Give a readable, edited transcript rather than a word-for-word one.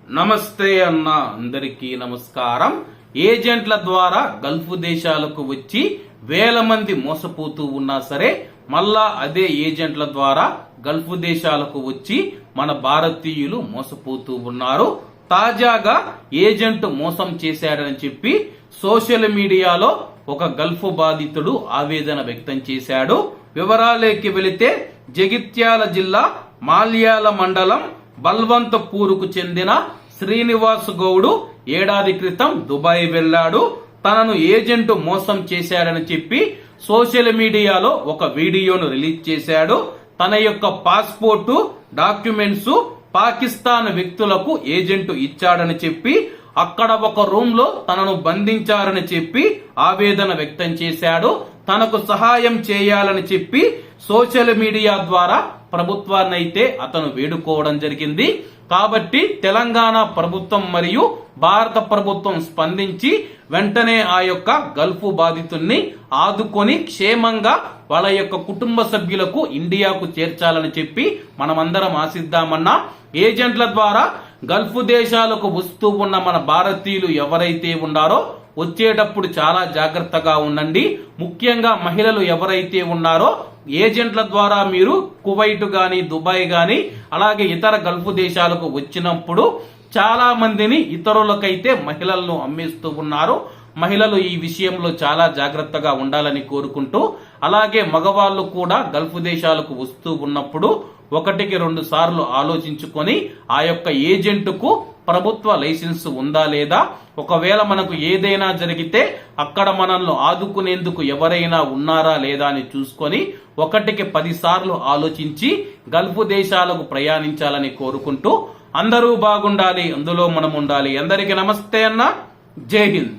నమస్తే అన్న, అందరికీ నమస్కారం. ఏజెంట్ల ద్వారా గల్ఫ్ దేశాలకు వచ్చి వేల మంది మోసపోతూ ఉన్నా సరే మళ్ళా అదే ఏజెంట్ల ద్వారా గల్ఫ్ దేశాలకు వచ్చి మన భారతీయులు మోసపోతూ ఉన్నారు. తాజాగా ఏజెంట్ మోసం చేశాడని చెప్పి సోషల్ మీడియాలో ఒక గల్ఫ్ బాధితుడు ఆవేదన వ్యక్తం చేశాడు. వివరాలేకి వెళితే జగిత్యాల జిల్లా మాల్యాల మండలం బల్వంతపూర్కు చెందిన శ్రీనివాస్ గౌడ్ ఏడాది క్రితం దుబాయ్ వెళ్లాడు. తనను ఏజెంట్ మోసం చేశాడని చెప్పి సోషల్ మీడియాలో ఒక వీడియోను రిలీజ్ చేశాడు. తన యొక్క పాస్పోర్టు డాక్యుమెంట్స్ పాకిస్తాన్ వ్యక్తులకు ఏజెంట్ ఇచ్చాడని చెప్పి అక్కడ ఒక రూమ్ లో తనను బంధించారని చెప్పి ఆవేదన వ్యక్తం చేశాడు. తనకు సహాయం చేయాలని చెప్పి సోషల్ మీడియా ద్వారా ప్రభుత్వాన్ని అయితే అతను వేడుకోవడం జరిగింది. కాబట్టి తెలంగాణ ప్రభుత్వం మరియు భారత ప్రభుత్వం స్పందించి వెంటనే ఆ యొక్క గల్ఫ్ బాధితుల్ని ఆదుకొని క్షేమంగా వాళ్ళ యొక్క కుటుంబ సభ్యులకు ఇండియాకు చేర్చాలని చెప్పి మనమందరం ఆశిద్దామన్నా. ఏజెంట్ల ద్వారా గల్ఫ్ దేశాలకు వస్తూ ఉన్న మన భారతీయులు ఎవరైతే ఉన్నారో వచ్చేటప్పుడు చాలా జాగ్రత్తగా ఉండండి. ముఖ్యంగా మహిళలు ఎవరైతే ఉన్నారో ఏజెంట్ల ద్వారా మీరు కువైట్ గాని దుబాయ్ గాని అలాగే ఇతర గల్ఫ్ దేశాలకు వచ్చినప్పుడు చాలా మందిని ఇతరులకైతే మహిళలను అమ్మేస్తూ ఉన్నారు. మహిళలు ఈ విషయంలో చాలా జాగ్రత్తగా ఉండాలని కోరుకుంటూ, అలాగే మగవాళ్ళు కూడా గల్ఫ్ దేశాలకు వస్తూ ఉన్నప్పుడు 1-2 సార్లు ఆలోచించుకొని ఆ యొక్క ఏజెంటుకు ప్రభుత్వ లైసెన్స్ ఉందా లేదా, ఒకవేళ మనకు ఏదైనా జరిగితే అక్కడ మనల్ని ఆదుకునేందుకు ఎవరైనా ఉన్నారా లేదా అని చూసుకొని 1-10 సార్లు ఆలోచించి గల్ఫ్ దేశాలకు ప్రయాణించాలని కోరుకుంటూ అందరూ బాగుండాలి, అందులో మనం ఉండాలి. అందరికీ నమస్తే అన్న, జై హింద్.